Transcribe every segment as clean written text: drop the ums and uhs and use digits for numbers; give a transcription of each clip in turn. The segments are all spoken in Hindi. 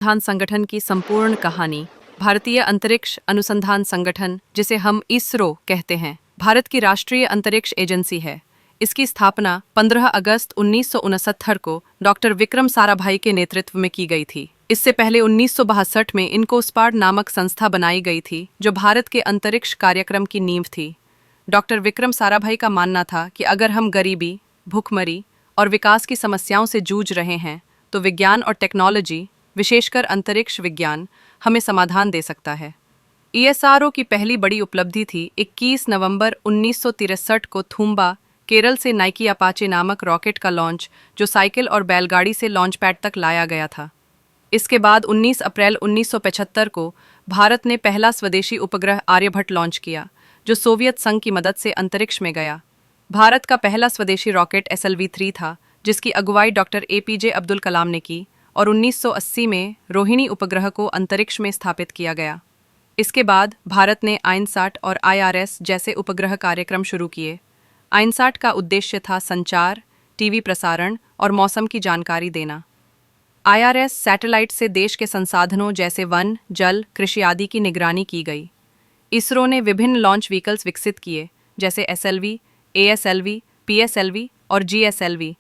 अनुसंधान संगठन की संपूर्ण कहानी। भारतीय अंतरिक्ष अनुसंधान संगठन, जिसे हम इसरो कहते हैं, भारत की राष्ट्रीय अंतरिक्ष एजेंसी है। इसकी स्थापना 15 अगस्त 1969 को डॉक्टर विक्रम साराभाई के नेतृत्व में की गई थी। इससे पहले 1962 में इनकोस्पार्ड नामक संस्था बनाई गई थी, जो भारत के अंतरिक्ष कार्यक्रम की नींव थी। डॉक्टर विक्रम साराभाई का मानना था कि अगर हम गरीबी, भूखमरी और विकास की समस्याओं से जूझ रहे हैं, तो विज्ञान और टेक्नोलॉजी, विशेषकर अंतरिक्ष विज्ञान, हमें समाधान दे सकता है। ईएसआरओ की पहली बड़ी उपलब्धि थी 21 नवंबर 1963 को थूम्बा, केरल से नाइकी अपाचे नामक रॉकेट का लॉन्च, जो साइकिल और बैलगाड़ी से लॉन्च पैड तक लाया गया था। इसके बाद 19 अप्रैल 1975 को भारत ने पहला स्वदेशी उपग्रह आर्यभट्ट लॉन्च किया, जो सोवियत संघ की मदद से अंतरिक्ष में गया। भारत का पहला स्वदेशी रॉकेट SLV-3 था, जिसकी अगुवाई डॉक्टर APJ अब्दुल कलाम ने की, और 1980 में रोहिणी उपग्रह को अंतरिक्ष में स्थापित किया गया। इसके बाद भारत ने INSAT और IRS जैसे उपग्रह कार्यक्रम शुरू किए। INSAT का उद्देश्य था संचार, टीवी प्रसारण और मौसम की जानकारी देना। IRS सैटेलाइट से देश के संसाधनों जैसे वन, जल, कृषि आदि की निगरानी की गई। इसरो ने विभिन्न लॉन्च व्हीकल्स विकसित किए, जैसे SLV, ASLV, PSLV और GSLV।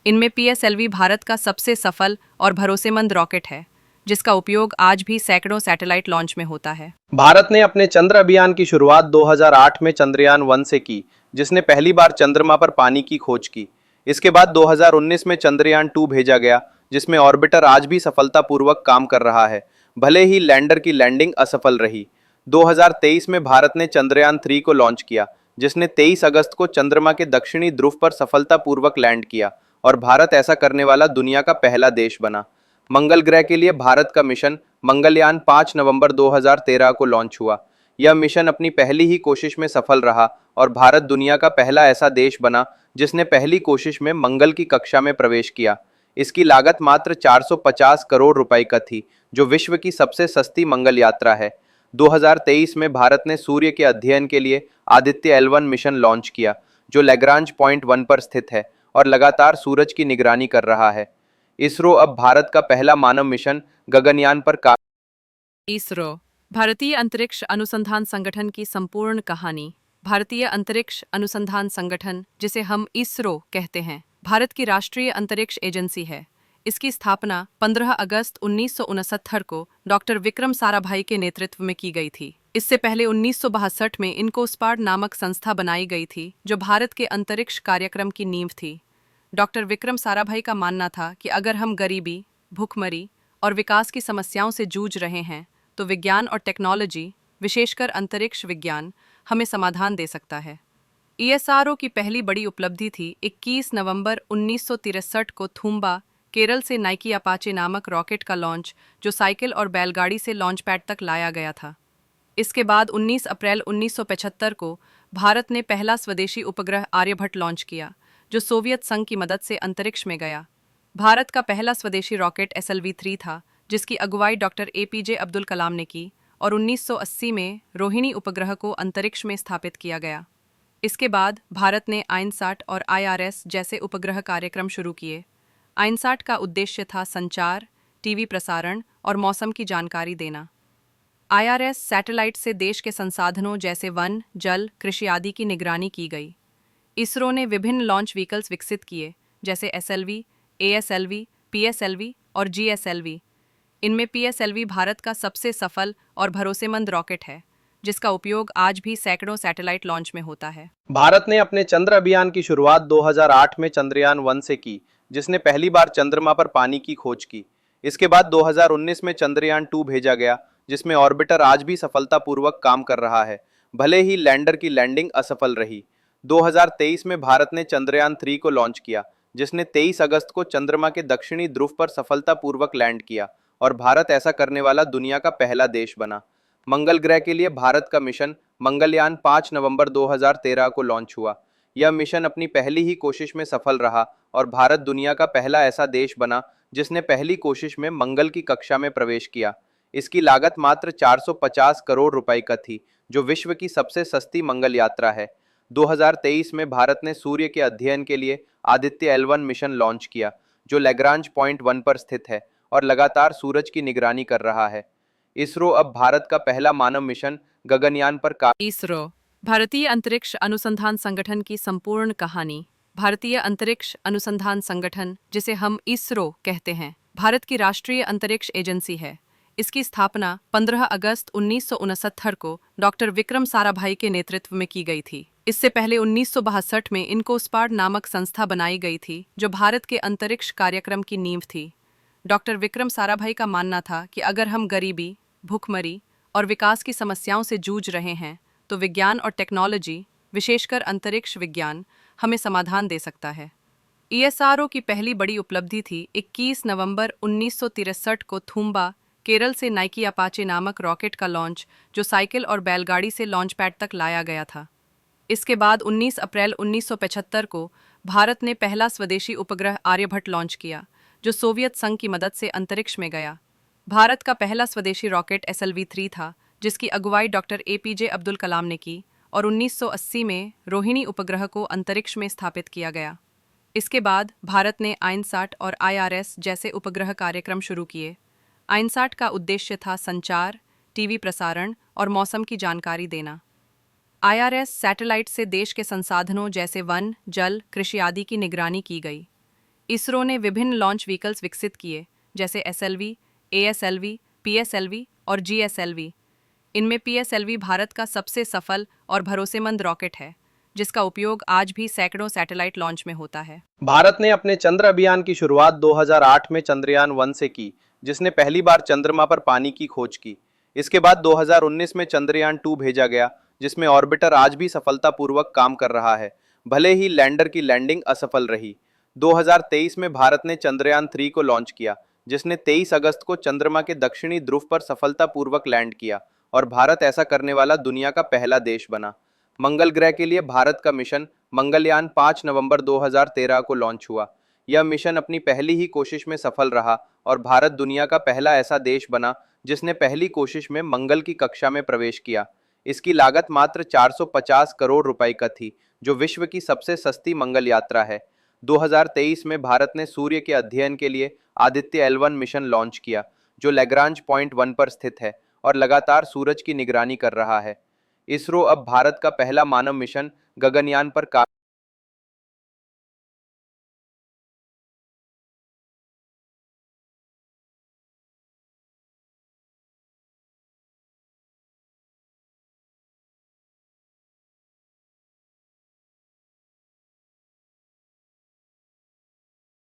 इनमें PSLV भारत का सबसे सफल और भरोसेमंद रॉकेट है, जिसका उपयोग आज भी सैकड़ों सैटेलाइट लॉन्च में होता है। भारत ने अपने चंद्र अभियान की शुरुआत 2008 में चंद्रयान-1 से की, जिसने पहली बार चंद्रमा पर पानी की खोज की। इसके बाद 2019 में चंद्रयान-2 भेजा गया, जिसमें ऑर्बिटर आज भी सफलतापूर्वक काम कर रहा है, भले ही लैंडर की लैंडिंग असफल रही। 2023 में भारत ने चंद्रयान-3 को लॉन्च किया, जिसने 23 अगस्त को चंद्रमा के दक्षिणी ध्रुव पर सफलतापूर्वक लैंड किया, और भारत ऐसा करने वाला दुनिया का पहला देश बना। मंगल ग्रह के लिए भारत का मिशन मंगलयान 5 नवंबर 2013 को लॉन्च हुआ। यह मिशन अपनी पहली ही कोशिश में सफल रहा, और भारत दुनिया का पहला ऐसा देश बना जिसने पहली कोशिश में मंगल की कक्षा में प्रवेश किया। इसकी लागत मात्र 450 करोड़ रुपए का थी, जो विश्व की सबसे सस्ती मंगल यात्रा है। 2023 में भारत ने सूर्य के अध्ययन के लिए आदित्य L1 मिशन लॉन्च किया, जो लैग्रांज पॉइंट 1 पर स्थित है और लगातार सूरज की निगरानी कर रहा है। इसरो अब भारत का पहला मानव मिशन गगनयान पर इसरो, भारतीय अंतरिक्ष अनुसंधान संगठन की संपूर्ण कहानी। भारतीय अंतरिक्ष अनुसंधान संगठन, जिसे हम इसरो कहते हैं, भारत की राष्ट्रीय अंतरिक्ष एजेंसी है। इसकी स्थापना 15 अगस्त 1969 को डॉक्टर विक्रम साराभाई के नेतृत्व में की गई थी। इससे पहले 1962 में इनकोस्पार्ड नामक संस्था बनाई गई थी, जो भारत के अंतरिक्ष कार्यक्रम की नींव थी। डॉक्टर विक्रम साराभाई का मानना था कि अगर हम गरीबी, भूखमरी और विकास की समस्याओं से जूझ रहे हैं, तो विज्ञान और टेक्नोलॉजी, विशेषकर अंतरिक्ष विज्ञान, हमें समाधान दे सकता है। ईएसआरओ की पहली बड़ी उपलब्धि थी 21 नवंबर 1963 को थूम्बा, केरल से नाइकी अपाचे नामक रॉकेट का लॉन्च, जो साइकिल और बैलगाड़ी से लॉन्च पैड तक लाया गया था। इसके बाद 19 अप्रैल 1975 को भारत ने पहला स्वदेशी उपग्रह आर्यभट्ट लॉन्च किया, जो सोवियत संघ की मदद से अंतरिक्ष में गया। भारत का पहला स्वदेशी रॉकेट SLV-3 था, जिसकी अगुवाई डॉक्टर APJ अब्दुल कलाम ने की, और 1980 में रोहिणी उपग्रह को अंतरिक्ष में स्थापित किया गया। इसके बाद भारत ने INSAT और IRS जैसे उपग्रह कार्यक्रम शुरू किए। INSAT का उद्देश्य था संचार, टीवी प्रसारण और मौसम की जानकारी देना। IRS सैटेलाइट से देश के संसाधनों जैसे वन, जल, कृषि आदि की निगरानी की गई। इसरो ने विभिन्न लॉन्च व्हीकल्स विकसित किए, जैसे SLV, ASLV, PSLV और GSLV। इनमें PSLV भारत का सबसे सफल और भरोसेमंद रॉकेट है, जिसका उपयोग आज भी सैकड़ों सैटेलाइट लॉन्च में होता है। भारत ने अपने चंद्र अभियान की शुरुआत 2008 में चंद्रयान-1 से की, जिसने पहली बार चंद्रमा पर पानी की खोज की। इसके बाद 2019 में चंद्रयान-2 भेजा गया, जिसमें ऑर्बिटर आज भी सफलतापूर्वक काम कर रहा है, भले ही लैंडर की लैंडिंग असफल रही। 2023 में भारत ने चंद्रयान-3 को लॉन्च किया, जिसने 23 अगस्त को चंद्रमा के दक्षिणी ध्रुव पर सफलतापूर्वक लैंड किया, और भारत ऐसा करने वाला दुनिया का पहला देश बना। मंगल ग्रह के लिए भारत का मिशन मंगलयान 5 नवंबर 2013 को लॉन्च हुआ। यह मिशन अपनी पहली ही कोशिश में सफल रहा, और भारत दुनिया का पहला ऐसा देश बना जिसने पहली कोशिश में मंगल की कक्षा में प्रवेश किया। इसकी लागत मात्र 450 करोड़ रुपए का थी, जो विश्व की सबसे सस्ती मंगल यात्रा है। 2023 में भारत ने सूर्य के अध्ययन के लिए आदित्य L1 मिशन लॉन्च किया, जो लैग्रांज पॉइंट 1 पर स्थित है और लगातार सूरज की निगरानी कर रहा है। इसरो अब भारत का पहला मानव मिशन गगनयान पर इसरो भारतीय अंतरिक्ष अनुसंधान संगठन की संपूर्ण कहानी। भारतीय अंतरिक्ष अनुसंधान संगठन, जिसे हम इसरो कहते हैं, भारत की राष्ट्रीय अंतरिक्ष एजेंसी है। इसकी स्थापना 15 अगस्त 1969 को डॉक्टर विक्रम साराभाई के नेतृत्व में की गई थी। इससे पहले 1962 में इनकोस्पार्ड नामक संस्था बनाई गई थी, जो भारत के अंतरिक्ष कार्यक्रम की नींव थी। डॉक्टर विक्रम साराभाई का मानना था कि अगर हम गरीबी, भूखमरी और विकास की समस्याओं से जूझ रहे हैं, तो विज्ञान और टेक्नोलॉजी, विशेषकर अंतरिक्ष विज्ञान, हमें समाधान दे सकता है। ईएसआरओ की पहली बड़ी उपलब्धि थी 21 नवंबर 1963 को थूम्बा, केरल से नाइकी अपाचे नामक रॉकेट का लॉन्च, जो साइकिल और बैलगाड़ी से लॉन्च पैड तक लाया गया था। इसके बाद 19 अप्रैल 1975 को भारत ने पहला स्वदेशी उपग्रह आर्यभट्ट लॉन्च किया, जो सोवियत संघ की मदद से अंतरिक्ष में गया। भारत का पहला स्वदेशी रॉकेट SLV-3 था, जिसकी अगुवाई डॉक्टर APJ अब्दुल कलाम ने की, और 1980 में रोहिणी उपग्रह को अंतरिक्ष में स्थापित किया गया। इसके बाद भारत ने INSAT और IRS जैसे उपग्रह कार्यक्रम शुरू किए। INSAT का उद्देश्य था संचार, टीवी प्रसारण और मौसम की जानकारी देना। IRS सैटेलाइट से देश के संसाधनों जैसे वन, जल, कृषि आदि की निगरानी की गई। इसरो ने विभिन्न लॉन्च व्हीकल्स विकसित किए, जैसे SLV, ASLV, PSLV और GSLV। इनमें PSLV भारत का सबसे सफल और भरोसेमंद रॉकेट है, जिसका उपयोग आज भी सैकड़ों सैटेलाइट लॉन्च में होता है। भारत ने अपने चंद्र अभियान की शुरुआत 2008 में चंद्रयान-1 से की, जिसने पहली बार चंद्रमा पर पानी की खोज की। इसके बाद 2019 में चंद्रयान-2 भेजा गया, जिसमें ऑर्बिटर आज भी सफलतापूर्वक काम कर रहा है, भले ही लैंडर की लैंडिंग असफल रही। 2023 में भारत ने चंद्रयान-3 को लॉन्च किया, जिसने 23 अगस्त को चंद्रमा के दक्षिणी ध्रुव पर सफलतापूर्वक लैंड किया, और भारत ऐसा करने वाला दुनिया का पहला देश बना। मंगल ग्रह के लिए भारत का मिशन मंगलयान 5 नवंबर 2013 को लॉन्च हुआ। यह मिशन अपनी पहली ही कोशिश में सफल रहा, और भारत दुनिया का पहला ऐसा देश बना जिसने पहली कोशिश में मंगल की कक्षा में प्रवेश किया। इसकी लागत मात्र 450 करोड़ रुपए का थी, जो विश्व की सबसे सस्ती मंगल यात्रा है। 2023 में भारत ने सूर्य के अध्ययन के लिए आदित्य L1 मिशन लॉन्च किया, जो लैग्रांज पॉइंट 1 पर स्थित है और लगातार सूरज की निगरानी कर रहा है। इसरो अब भारत का पहला मानव मिशन गगनयान पर